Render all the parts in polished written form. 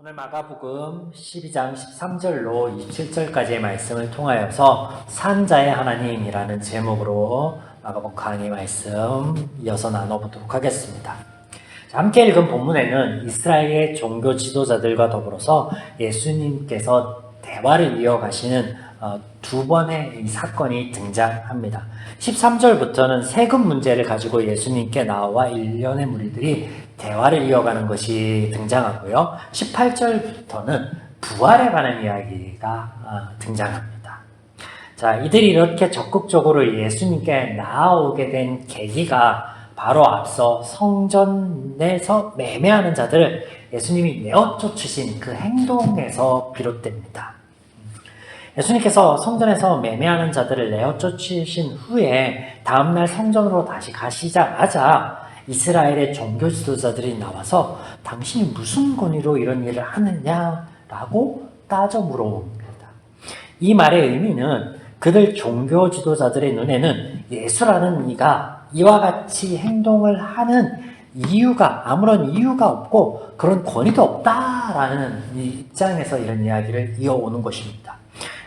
오늘 마가복음 12장 13절로 27절까지의 말씀을 통하여서 산자의 하나님이라는 제목으로 마가복음 강의 말씀 이어서 나눠보도록 하겠습니다. 함께 읽은 본문에는 이스라엘의 종교 지도자들과 더불어서 예수님께서 대화를 이어가시는 두 번의 이 사건이 등장합니다. 13절부터는 세금 문제를 가지고 예수님께 나와 일련의 무리들이 대화를 이어가는 것이 등장하고요. 18절부터는 부활에 관한 이야기가 등장합니다. 자, 이들이 이렇게 적극적으로 예수님께 나아오게 된 계기가 바로 앞서 성전에서 매매하는 자들을 예수님이 내어 쫓으신 그 행동에서 비롯됩니다. 예수님께서 성전에서 매매하는 자들을 내어 쫓으신 후에 다음날 성전으로 다시 가시자마자 이스라엘의 종교 지도자들이 나와서 당신이 무슨 권위로 이런 일을 하느냐라고 따져 물어봅니다. 이 말의 의미는 그들 종교 지도자들의 눈에는 예수라는 이가 이와 같이 행동을 하는 이유가 아무런 이유가 없고 그런 권위도 없다라는 입장에서 이런 이야기를 이어오는 것입니다.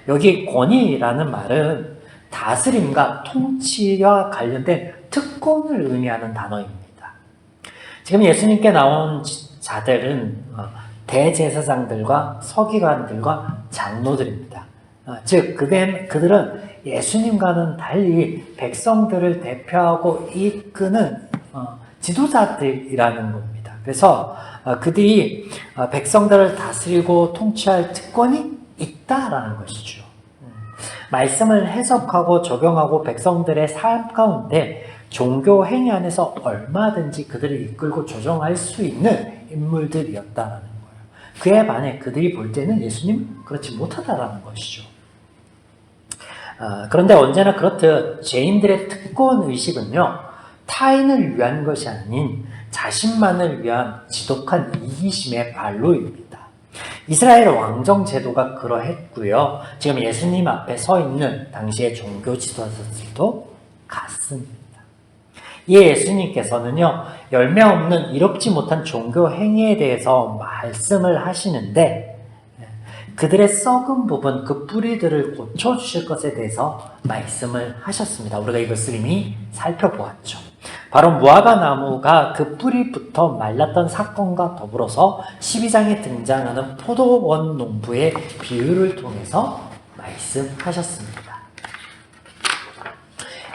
여기 권위라는 말은 다스림과 통치와 관련된 특권을 의미하는 단어입니다. 지금 예수님께 나온 자들은 대제사장들과 서기관들과 장로들입니다. 즉 그들은 예수님과는 달리 백성들을 대표하고 이끄는 지도자들이라는 겁니다. 그래서 그들이 백성들을 다스리고 통치할 특권이 있다라는 것이죠. 말씀을 해석하고 적용하고 백성들의 삶 가운데 종교 행위 안에서 얼마든지 그들을 이끌고 조정할 수 있는 인물들이었다라는 거예요. 그에 반해 그들이 볼 때는 예수님 그렇지 못하다라는 것이죠. 그런데 언제나 그렇듯 죄인들의 특권의식은요, 타인을 위한 것이 아닌 자신만을 위한 지독한 이기심의 발로입니다. 이스라엘 왕정 제도가 그러했고요. 지금 예수님 앞에 서 있는 당시의 종교 지도자들도 같습니다. 이에 예수님께서는요, 열매 없는 이롭지 못한 종교 행위에 대해서 말씀을 하시는데 그들의 썩은 부분, 그 뿌리들을 고쳐주실 것에 대해서 말씀을 하셨습니다. 우리가 이것을 이미 살펴보았죠. 바로 무화과 나무가 그 뿌리부터 말랐던 사건과 더불어서 12장에 등장하는 포도원 농부의 비유를 통해서 말씀하셨습니다.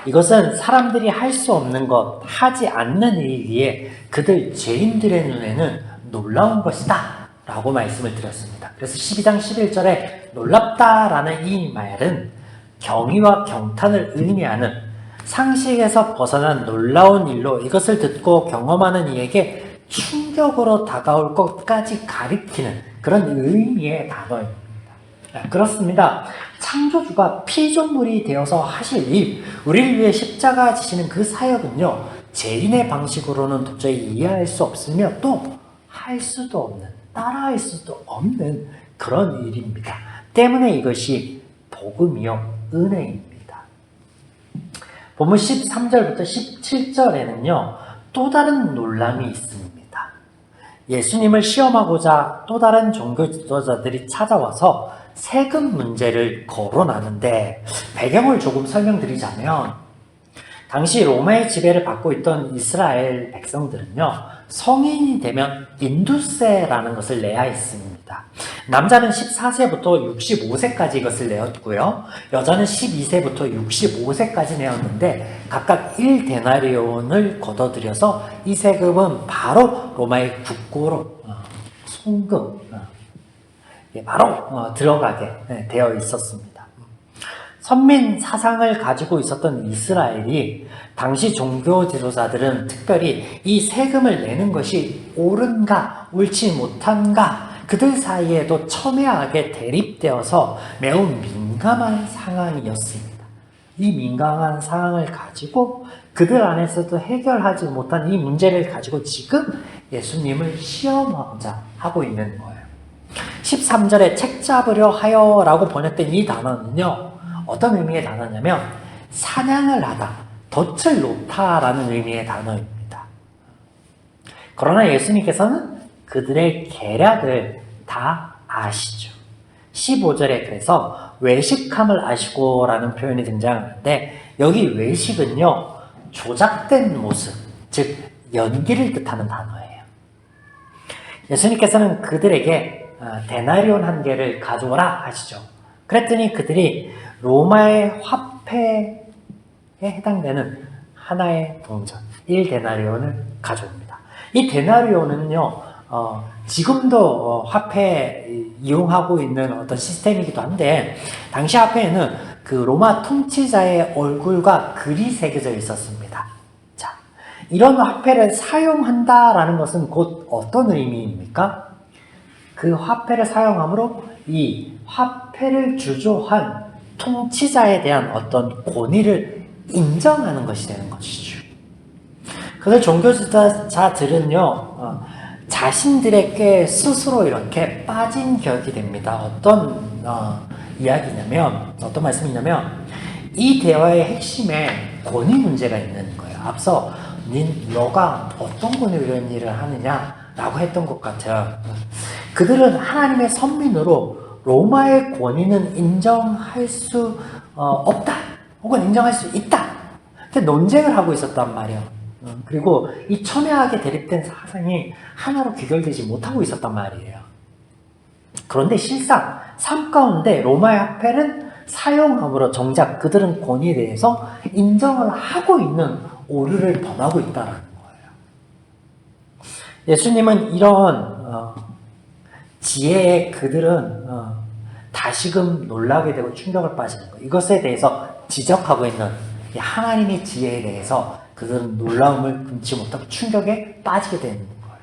이것은 사람들이 할 수 없는 것, 하지 않는 일이기에 그들 죄인들의 눈에는 놀라운 것이다 라고 말씀을 드렸습니다. 그래서 12장 11절에 놀랍다라는 이 말은 경의와 경탄을 의미하는 상식에서 벗어난 놀라운 일로 이것을 듣고 경험하는 이에게 충격으로 다가올 것까지 가리키는 그런 의미의 단어입니다. 그렇습니다. 창조주가 피조물이 되어서 하실 일, 우리를 위해 십자가 지시는 그 사역은요, 죄인의 방식으로는 도저히 이해할 수 없으며 또 할 수도 없는, 따라할 수도 없는 그런 일입니다. 때문에 이것이 복음이요, 은혜입니다. 본문 13절부터 17절에는요, 또 다른 논란이 있습니다. 예수님을 시험하고자 또 다른 종교 지도자들이 찾아와서 세금 문제를 거론하는데 배경을 조금 설명드리자면 당시 로마의 지배를 받고 있던 이스라엘 백성들은요, 성인이 되면 인두세라는 것을 내야 했습니다. 남자는 14세부터 65세까지 이것을 내었고요. 여자는 12세부터 65세까지 내었는데 각각 1데나리온을 걷어들여서 이 세금은 바로 로마의 국고로 송금 바로 들어가게 되어 있었습니다. 선민 사상을 가지고 있었던 이스라엘이 당시 종교 지도자들은 특별히 이 세금을 내는 것이 옳은가 옳지 못한가 그들 사이에도 첨예하게 대립되어서 매우 민감한 상황이었습니다. 이 민감한 상황을 가지고 그들 안에서도 해결하지 못한 이 문제를 가지고 지금 예수님을 시험하고자 하고 있는 거예요. 13절에 책 잡으려 하여 라고 번역된 이 단어는요, 어떤 의미의 단어냐면 사냥을 하다, 덫을 놓다 라는 의미의 단어입니다. 그러나 예수님께서는 그들의 계략을 다 다 아시죠. 15절에 그래서 외식함을 아시고 라는 표현이 등장하는데 여기 외식은요 조작된 모습, 즉 연기를 뜻하는 단어예요. 예수님께서는 그들에게 데나리온 한 개를 가져오라 하시죠. 그랬더니 그들이 로마의 화폐에 해당되는 하나의 동전 1데나리온을 가져옵니다. 이 데나리온은요 지금도 화폐 이용하고 있는 어떤 시스템이기도 한데 당시 화폐에는 그 로마 통치자의 얼굴과 글이 새겨져 있었습니다. 자, 이런 화폐를 사용한다라는 것은 곧 어떤 의미입니까? 그 화폐를 사용함으로 이 화폐를 주조한 통치자에 대한 어떤 권위를 인정하는 것이 되는 것이죠. 그래서 종교지도자들은요 자신들에게 스스로 이렇게 빠진 격이 됩니다. 어떤 이야기냐면, 어떤 말씀이냐면 이 대화의 핵심에 권위 문제가 있는 거예요. 앞서 너가 어떤 권위로 이런 일을 하느냐라고 했던 것 같아요. 그들은 하나님의 선민으로 로마의 권위는 인정할 수 없다 혹은 인정할 수 있다 이렇게 논쟁을 하고 있었단 말이에요. 그리고 이 첨예하게 대립된 사상이 하나로 귀결되지 못하고 있었단 말이에요. 그런데 실상 삶 가운데 로마의 화폐는 사용함으로 정작 그들은 권위에 대해서 인정을 하고 있는 오류를 범하고 있다는 거예요. 예수님은 이런 지혜에 그들은 다시금 놀라게 되고 충격을 빠지는 거예요. 이것에 대해서 지적하고 있는 하나님의 지혜에 대해서 그들은 놀라움을 금치 못하고 충격에 빠지게 되는 거예요.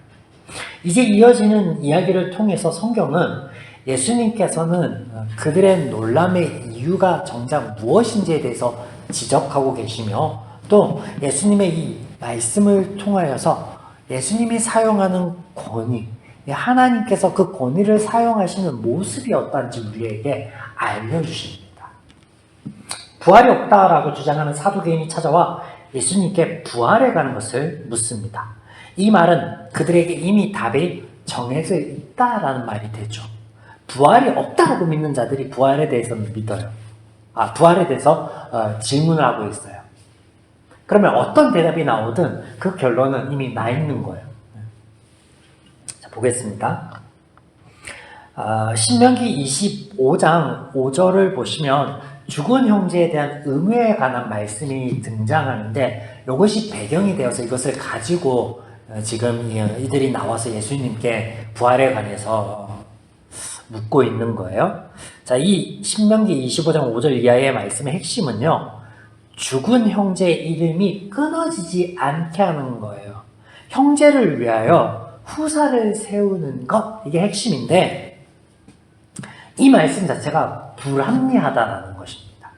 이제 이어지는 이야기를 통해서 성경은 예수님께서는 그들의 놀람의 이유가 정작 무엇인지에 대해서 지적하고 계시며 또 예수님의 이 말씀을 통하여서 예수님이 사용하는 권위, 하나님께서 그 권위를 사용하시는 모습이 어떤지 우리에게 알려주십니다. 부활이 없다라고 주장하는 사두개인이 찾아와 예수님께 부활해 가는 것을 묻습니다. 이 말은 그들에게 이미 답이 정해져 있다라는 말이 되죠. 부활이 없다고 믿는 자들이 부활에 대해서는 믿어요. 부활에 대해서 질문을 하고 있어요. 그러면 어떤 대답이 나오든 그 결론은 이미 나 있는 거예요. 자, 보겠습니다. 신명기 25장 5절을 보시면 죽은 형제에 대한 의무에 관한 말씀이 등장하는데 이것이 배경이 되어서 이것을 가지고 지금 이들이 나와서 예수님께 부활에 관해서 묻고 있는 거예요. 자, 이 신명기 25장 5절 이하의 말씀의 핵심은요. 죽은 형제의 이름이 끊어지지 않게 하는 거예요. 형제를 위하여 후사를 세우는 것, 이게 핵심인데 이 말씀 자체가 불합리하다라는 것입니다.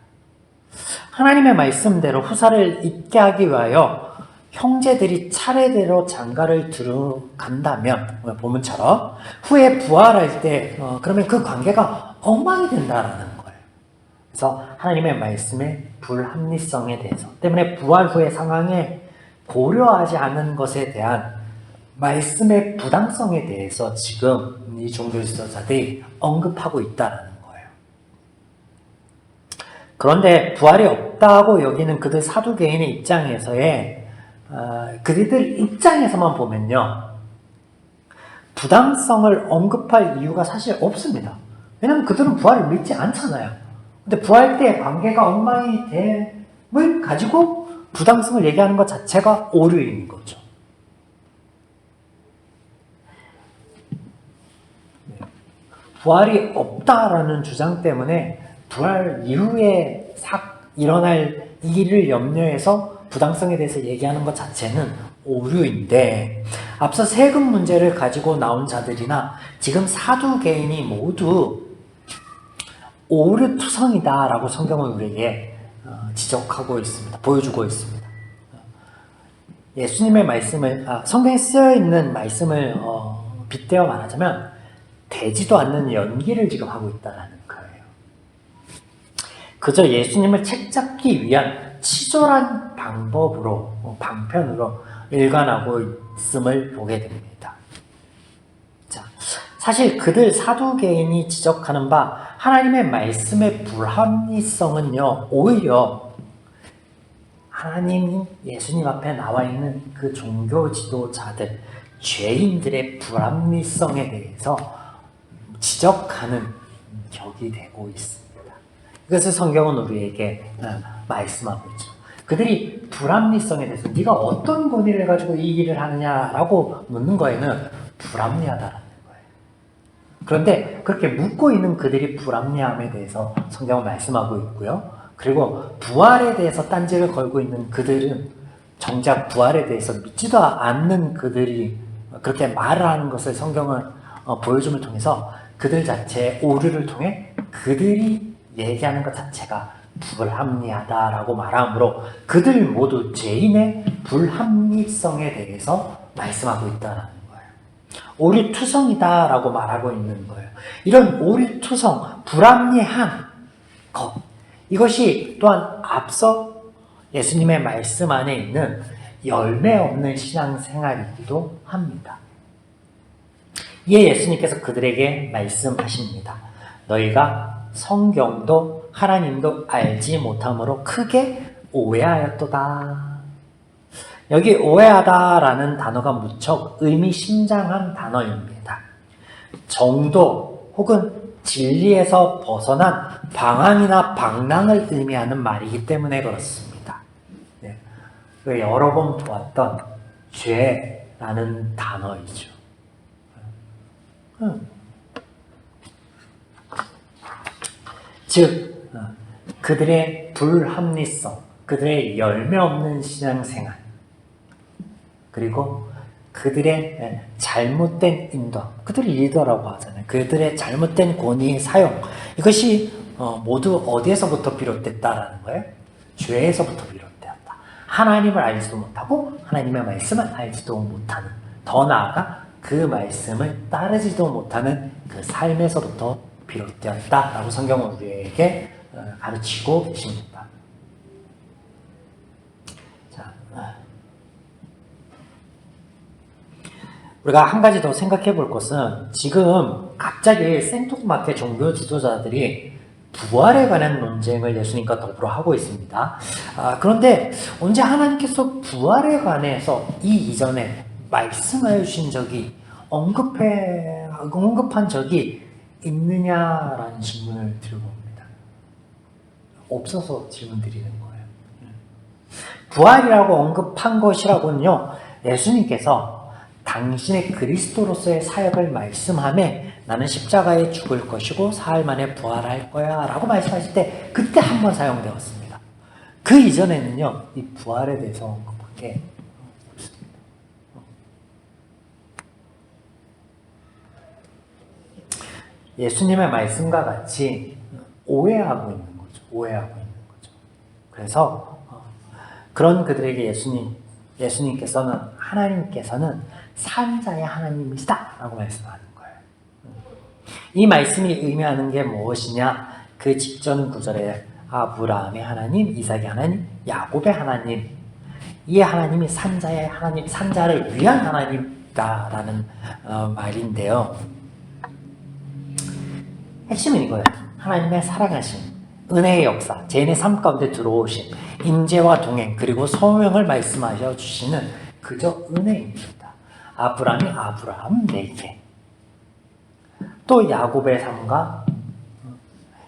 하나님의 말씀대로 후사를 잇게 하기 위하여 형제들이 차례대로 장가를 들어간다면 본문처럼 후에 부활할 때 그러면 그 관계가 엉망이 된다라는 거예요. 그래서 하나님의 말씀의 불합리성에 대해서 때문에 부활 후의 상황에 고려하지 않은 것에 대한 말씀의 부당성에 대해서 지금 이 종교지도자들이 언급하고 있다는 거예요. 그런데 부활이 없다고 여기는 그들 사두개인의 입장에서의 그들 입장에서만 보면요. 부당성을 언급할 이유가 사실 없습니다. 왜냐하면 그들은 부활을 믿지 않잖아요. 근데 부활 때의 관계가 엉망이 됨을 가지고 부당성을 얘기하는 것 자체가 오류인 거죠. 부활이 없다라는 주장 때문에 부활 이후에 일어날 일을 염려해서 부당성에 대해서 얘기하는 것 자체는 오류인데 앞서 세금 문제를 가지고 나온 자들이나 지금 사두개인이 모두 오류투성이다라고 성경은 우리에게 지적하고 있습니다. 보여주고 있습니다. 예수님의 말씀을 성경에 쓰여있는 말씀을 빗대어 말하자면 되지도 않는 연기를 지금 하고 있다는 거예요. 그저 예수님을 책잡기 위한 치졸한 방법으로, 방편으로 일관하고 있음을 보게 됩니다. 자, 사실 그들 사두개인이 지적하는 바 하나님의 말씀의 불합리성은요, 오히려 하나님, 예수님 앞에 나와 있는 그 종교 지도자들, 죄인들의 불합리성에 대해서 지적하는 격이 되고 있습니다. 이것을 성경은 우리에게 말씀하고 있죠. 그들이 불합리성에 대해서 네가 어떤 권위를 가지고 이 일을 하느냐라고 묻는 거에는 불합리하다라는 거예요. 그런데 그렇게 묻고 있는 그들이 불합리함에 대해서 성경은 말씀하고 있고요. 그리고 부활에 대해서 딴지를 걸고 있는 그들은 정작 부활에 대해서 믿지도 않는 그들이 그렇게 말을 하는 것을 성경은 보여줌을 통해서 그들 자체의 오류를 통해 그들이 얘기하는 것 자체가 불합리하다라고 말하므로 그들 모두 죄인의 불합리성에 대해서 말씀하고 있다는 거예요. 오류투성이다라고 말하고 있는 거예요. 이런 오류투성, 불합리한 것, 이것이 또한 앞서 예수님의 말씀 안에 있는 열매 없는 신앙생활이기도 합니다. 이에 예수님께서 그들에게 말씀하십니다. 너희가 성경도 하나님도 알지 못함으로 크게 오해하였도다. 여기 오해하다라는 단어가 무척 의미심장한 단어입니다. 정도 혹은 진리에서 벗어난 방황이나 방랑을 의미하는 말이기 때문에 그렇습니다. 네. 여러 번 보았던 죄라는 단어이죠. 즉 그들의 불합리성, 그들의 열매 없는 신앙생활, 그리고 그들의 잘못된 인도, 그들이 리더라고 하잖아요. 그들의 잘못된 권위의 사용, 이것이 모두 어디에서부터 비롯됐다라는 거예요? 죄에서부터 비롯되었다. 하나님을 알지도 못하고 하나님의 말씀을 알지도 못하는, 더 나아가 그 말씀을 따르지도 못하는 그 삶에서부터 비롯되었다라고 성경은 우리에게 가르치고 계십니다. 자, 우리가 한 가지 더 생각해 볼 것은 지금 갑자기 생뚱맞게 종교 지도자들이 부활에 관한 논쟁을 예수님과 더불어 하고 있습니다. 그런데 언제 하나님께서 부활에 관해서 이 이전에 말씀하여 주신 적이 언급한 적이 있느냐라는 질문을 들고 옵니다. 없어서 질문 드리는 거예요. 부활이라고 언급한 것이라고는요, 예수님께서 당신의 그리스도로서의 사역을 말씀하며 나는 십자가에 죽을 것이고 사흘 만에 부활할 거야 라고 말씀하실 때 그때 한 번 사용되었습니다. 그 이전에는요, 이 부활에 대해서 언급한 게 없습니다. 예수님의 말씀과 같이 오해하고 있는 거죠. 오해하고 있는 거죠. 그래서 그런 그들에게 예수님께서는, 하나님께서는 산자의 하나님이시다 라고 말씀하는 거예요. 이 말씀이 의미하는 게 무엇이냐? 그 직전 구절에 아브라함의 하나님, 이삭의 하나님, 야곱의 하나님, 이 하나님이 산자의 하나님, 산자를 위한 하나님이다라는 말인데요. 핵심은 이거예요. 하나님의 사랑하심, 은혜의 역사, 죄인의 삶 가운데 들어오신 임재와 동행, 그리고 소명을 말씀하셔 주시는 그저 은혜입니다. 아브라함이 아브라함 내게, 또 야곱의 삶과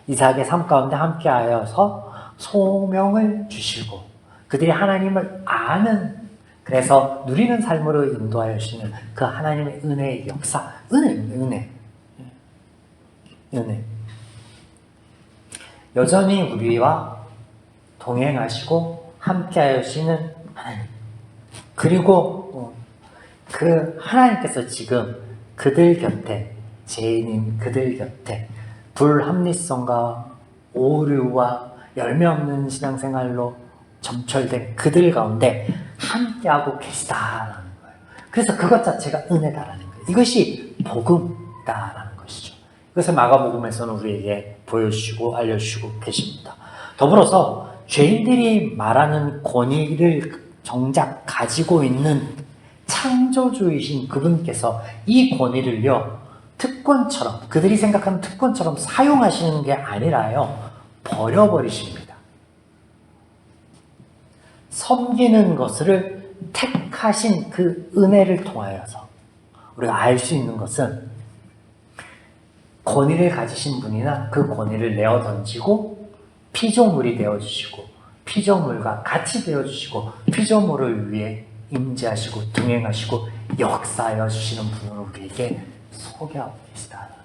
이삭의 삶 가운데 함께하여서 소명을 주시고 그들이 하나님을 아는, 그래서 누리는 삶으로 인도하여 주시는 그 하나님의 은혜의 역사, 은혜. 여전히 우리와 동행하시고 함께하여 주시는 하나님, 그리고 그 하나님께서 지금 그들 곁에, 죄인인 그들 곁에 불합리성과 오류와 열매 없는 신앙생활로 점철된 그들 가운데 함께하고 계시다라는 거예요. 그래서 그것 자체가 은혜다라는 거예요. 이것이 복음다라는 것이죠. 그것을 마가복음에서는 우리에게 보여주시고 알려주시고 계십니다. 더불어서 죄인들이 말하는 권위를 정작 가지고 있는 창조주이신 그분께서 이 권위를요, 특권처럼, 그들이 생각하는 특권처럼 사용하시는 게 아니라요, 버려버리십니다. 섬기는 것을 택하신 그 은혜를 통하여서 우리가 알 수 있는 것은 권위를 가지신 분이나 그 권위를 내어 던지고 피조물이 되어주시고 피조물과 같이 되어주시고 피조물을 위해 임재하시고 동행하시고 역사하여 주시는 분으로 우리에게 소개하고 계시다는 거예요.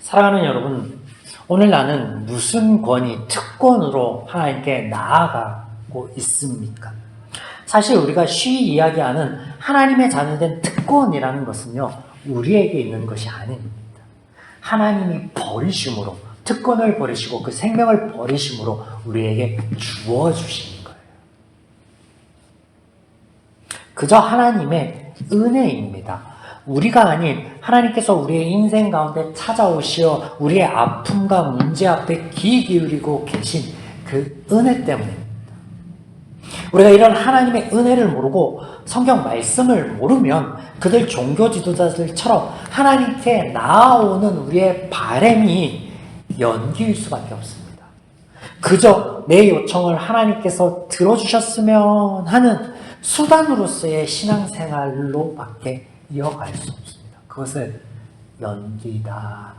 사랑하는 여러분, 오늘 나는 무슨 권위, 특권으로 하나님께 나아가고 있습니까? 사실 우리가 쉬이 이야기하는 하나님의 자녀된 특권이라는 것은요, 우리에게 있는 것이 아닙니다. 하나님이 버리심으로, 특권을 버리시고 그 생명을 버리심으로 우리에게 주어주신 거예요. 그저 하나님의 은혜입니다. 우리가 아닌 하나님께서 우리의 인생 가운데 찾아오시어 우리의 아픔과 문제 앞에 귀 기울이고 계신 그 은혜 때문입니다. 우리가 이런 하나님의 은혜를 모르고 성경 말씀을 모르면 그들 종교 지도자들처럼 하나님께 나아오는 우리의 바람이 연기일 수밖에 없습니다. 그저 내 요청을 하나님께서 들어주셨으면 하는 수단으로서의 신앙생활로밖에 이어갈 수 없습니다. 그것을 연기다,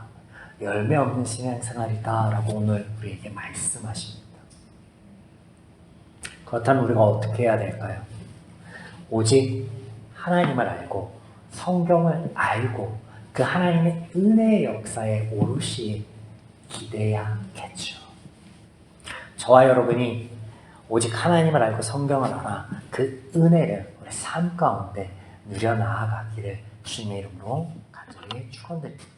열매 없는 신앙생활이다 라고 오늘 우리에게 말씀하십니다. 그렇다면 우리가 어떻게 해야 될까요? 오직 하나님을 알고 성경을 알고 그 하나님의 은혜의 역사에 오롯이 기대야겠죠. 저와 여러분이 오직 하나님을 알고 성경을 알아 그 은혜를 우리 삶 가운데 누려 나아가기를 주님의 이름으로 간절히 축원드립니다.